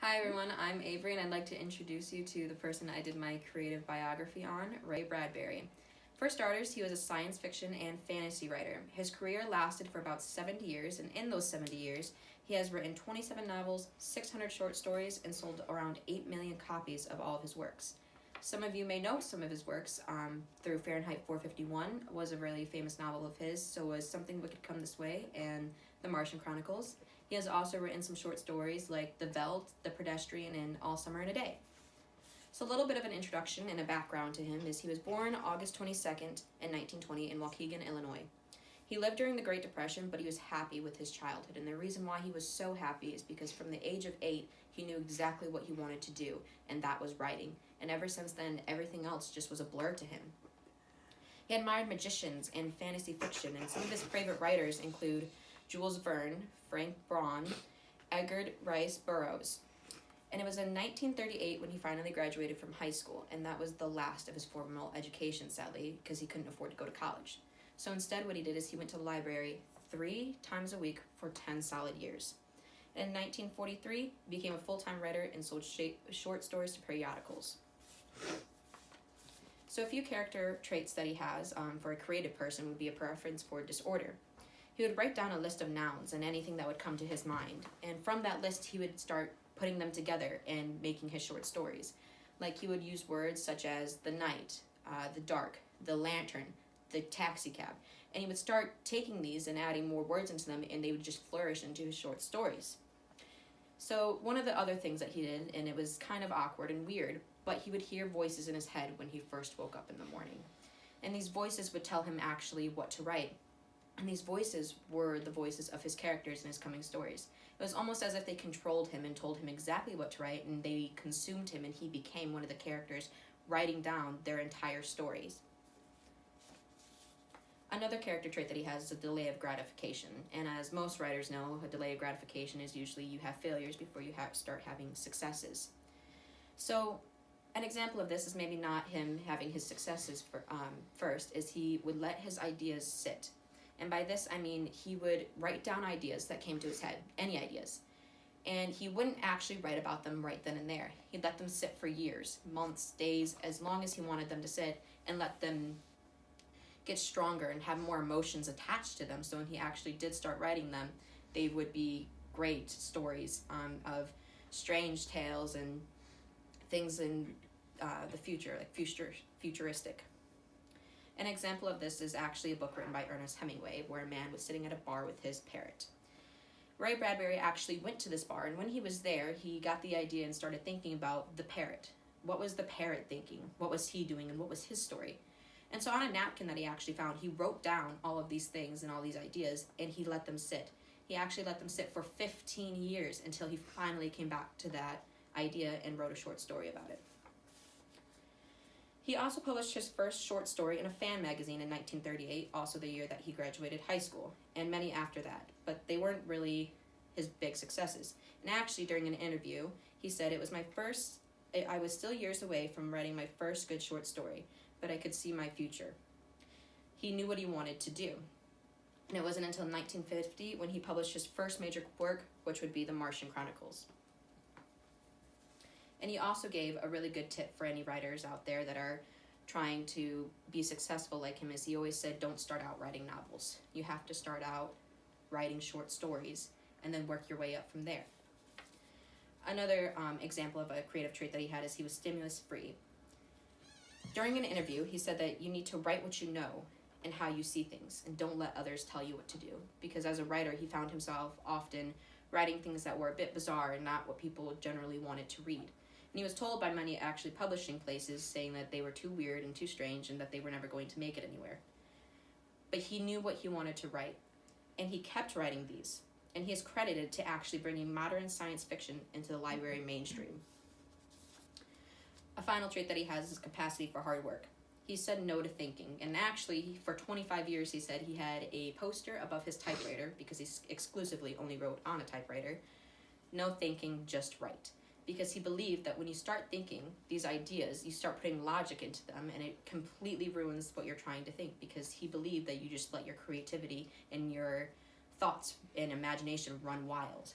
Hi everyone, I'm Avery and I'd like to introduce you to the person I did my creative biography on, Ray Bradbury. For starters, he was a science fiction and fantasy writer. His career lasted for about 70 years, and in those 70 years, he has written 27 novels, 600 short stories, and sold around 8 million copies of all of his works. Some of you may know some of his works through Fahrenheit 451 was a really famous novel of his, so was Something Wicked Come This Way and The Martian Chronicles. He has also written some short stories like The Veldt, The Pedestrian, and All Summer in a Day. So a little bit of an introduction and a background to him is he was born August 22nd in 1920 in Waukegan, Illinois. He lived during the Great Depression, but he was happy with his childhood, and the reason why he was so happy is because from the age of 8, he knew exactly what he wanted to do, and that was writing. And ever since then, everything else just was a blur to him. He admired magicians and fantasy fiction, and some of his favorite writers include Jules Verne, Frank Braun, Edgar Rice Burroughs. And it was in 1938 when he finally graduated from high school, and that was the last of his formal education, sadly, because he couldn't afford to go to college. So instead what he did is he went to the library 3 times a week for 10 solid years. And in 1943, he became a full-time writer and sold short stories to periodicals. So a few character traits that he has for a creative person would be a preference for disorder. He would write down a list of nouns and anything that would come to his mind. And from that list, he would start putting them together and making his short stories. Like he would use words such as the night, the dark, the lantern, the taxi cab. And he would start taking these and adding more words into them, and they would just flourish into his short stories. So one of the other things that he did, and it was kind of awkward and weird, but he would hear voices in his head when he first woke up in the morning. And these voices would tell him actually what to write. And these voices were the voices of his characters in his coming stories. It was almost as if they controlled him and told him exactly what to write, and they consumed him, and he became one of the characters, writing down their entire stories. Another character trait that he has is a delay of gratification. And as most writers know, a delay of gratification is usually you have failures before you start having successes. So an example of this is maybe not him having his successes first, is he would let his ideas sit. And by this, I mean he would write down ideas that came to his head, any ideas. And he wouldn't actually write about them right then and there. He'd let them sit for years, months, days, as long as he wanted them to sit, and let them get stronger and have more emotions attached to them. So when he actually did start writing them, they would be great stories of strange tales and things in the future, like futuristic. An example of this is actually a book written by Ernest Hemingway, where a man was sitting at a bar with his parrot. Ray Bradbury actually went to this bar, and when he was there, he got the idea and started thinking about the parrot. What was the parrot thinking? What was he doing? And what was his story? And so on a napkin that he actually found, he wrote down all of these things and all these ideas, and he let them sit. He actually let them sit for 15 years until he finally came back to that idea and wrote a short story about it. He also published his first short story in a fan magazine in 1938, also the year that he graduated high school, and many after that, but they weren't really his big successes. And actually, during an interview, he said, I was still years away from writing my first good short story, but I could see my future. He knew what he wanted to do. And it wasn't until 1950 when he published his first major work, which would be The Martian Chronicles. And he also gave a really good tip for any writers out there that are trying to be successful like him, is he always said, don't start out writing novels. You have to start out writing short stories and then work your way up from there. Another example of a creative trait that he had is he was stimulus-free. During an interview, he said that you need to write what you know and how you see things, and don't let others tell you what to do. Because as a writer, he found himself often writing things that were a bit bizarre and not what people generally wanted to read. And he was told by many actually publishing places saying that they were too weird and too strange and that they were never going to make it anywhere. But he knew what he wanted to write, and he kept writing these. And he is credited to actually bringing modern science fiction into the library mainstream. A final trait that he has is capacity for hard work. He said no to thinking, and actually for 25 years he said he had a poster above his typewriter, because he exclusively only wrote on a typewriter, no thinking, just write. Because he believed that when you start thinking these ideas, you start putting logic into them, and it completely ruins what you're trying to think, because he believed that you just let your creativity and your thoughts and imagination run wild.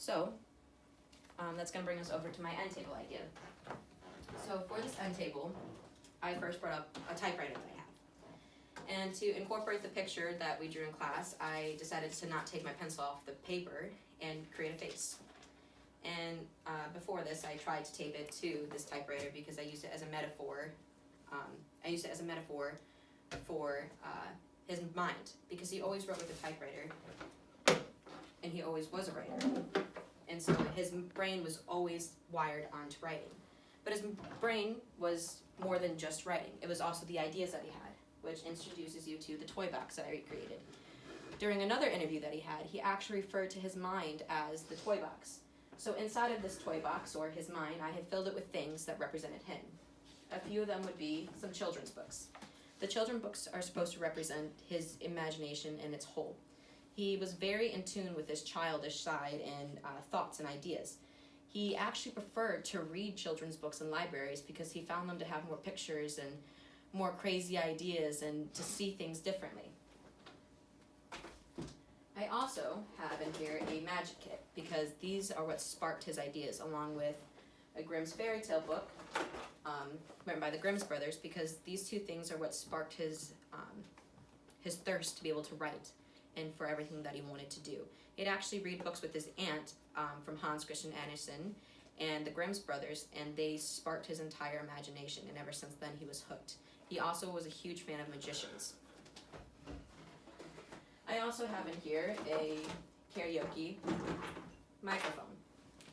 So, that's going to bring us over to my end table idea. So for this end table, I first brought up a typewriter that I have. And to incorporate the picture that we drew in class, I decided to not take my pencil off the paper and create a face. And before this, I tried to tape it to this typewriter because I used it as a metaphor. For his mind, because he always wrote with a typewriter, and he always was a writer. And so his brain was always wired onto writing. But his brain was more than just writing. It was also the ideas that he had, which introduces you to the toy box that I recreated. During another interview that he had, he actually referred to his mind as the toy box. So inside of this toy box, or his mind, I had filled it with things that represented him. A few of them would be some children's books. The children's books are supposed to represent his imagination in its whole. He was very in tune with his childish side and thoughts and ideas. He actually preferred to read children's books in libraries because he found them to have more pictures and more crazy ideas and to see things differently. I also have in here a magic kit because these are what sparked his ideas, along with a Grimm's fairy tale book written by the Grimm's brothers, because these two things are what sparked his thirst to be able to write and for everything that he wanted to do. He'd actually read books with his aunt from Hans Christian Andersen and the Grimm's brothers, and they sparked his entire imagination, and ever since then he was hooked. He also was a huge fan of magicians. I also have in here a karaoke microphone,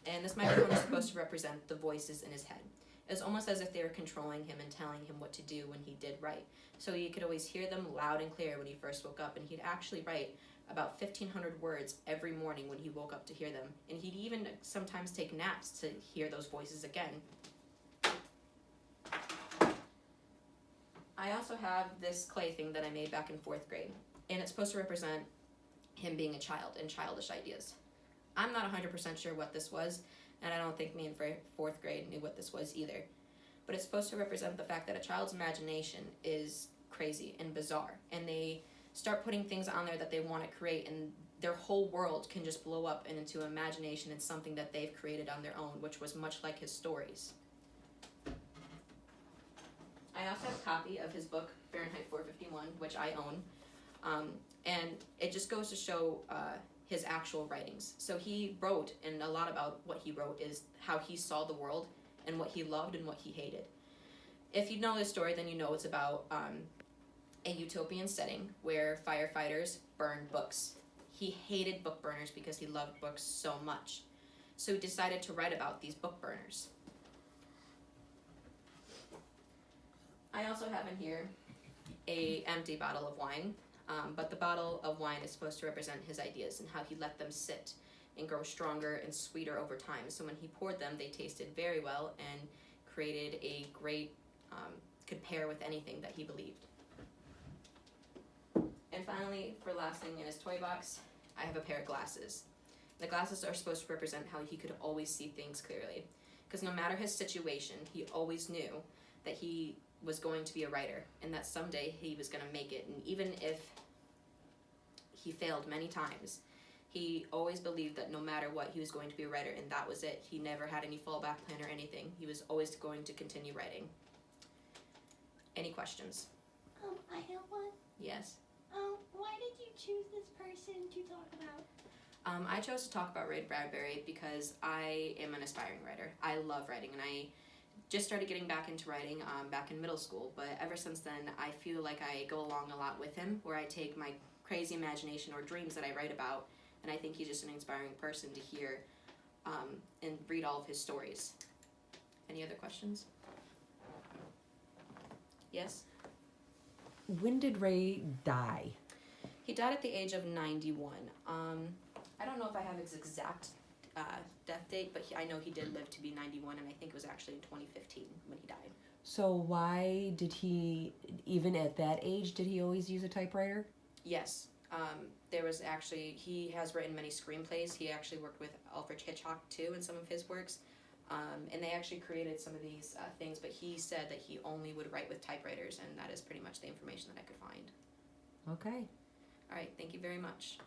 and this microphone is supposed to represent the voices in his head. It's almost as if they were controlling him and telling him what to do when he did write. So he could always hear them loud and clear when he first woke up, and he'd actually write about 1,500 words every morning when he woke up to hear them. And he'd even sometimes take naps to hear those voices again. I also have this clay thing that I made back in 4th grade, and it's supposed to represent him being a child and childish ideas. I'm not 100% sure what this was, and I don't think me in 4th grade knew what this was either. But it's supposed to represent the fact that a child's imagination is crazy and bizarre, and they start putting things on there that they want to create, and their whole world can just blow up into imagination and something that they've created on their own, which was much like his stories. I also have a copy of his book, Fahrenheit 451, which I own, and it just goes to show his actual writings. So he wrote, and a lot about what he wrote is how he saw the world and what he loved and what he hated. If you know this story, then you know it's about a utopian setting where firefighters burned books. He hated book burners because he loved books so much. So he decided to write about these book burners. I also have in here a empty bottle of wine, but the bottle of wine is supposed to represent his ideas and how he let them sit and grow stronger and sweeter over time. So when he poured them, they tasted very well and created a great, could pair with anything that he believed. And finally, for last thing in his toy box, I have a pair of glasses. The glasses are supposed to represent how he could always see things clearly. Because no matter his situation, he always knew that he was going to be a writer and that someday he was going to make it. And even if he failed many times, he always believed that no matter what, he was going to be a writer, and that was it. He never had any fallback plan or anything. He was always going to continue writing. Any questions? I have one. Yes. Why did you choose this person to talk about? I chose to talk about Bradbury because I am an aspiring writer. I love writing, and I just started getting back into writing back in middle school, but ever since then, I feel like I go along a lot with him, where I take my crazy imagination or dreams that I write about, and I think he's just an inspiring person to hear and read all of his stories. Any other questions? Yes? When did Ray die? He died at the age of 91. I don't know if I have his exact death date, but I know he did live to be 91, and I think it was actually in 2015 when he died. So why did he, even at that age, did he always use a typewriter? Yes. There was actually, he has written many screenplays. He actually worked with Alfred Hitchcock too in some of his works. And they actually created some of these things, but he said that he only would write with typewriters, and that is pretty much the information that I could find. Okay. All right, thank you very much.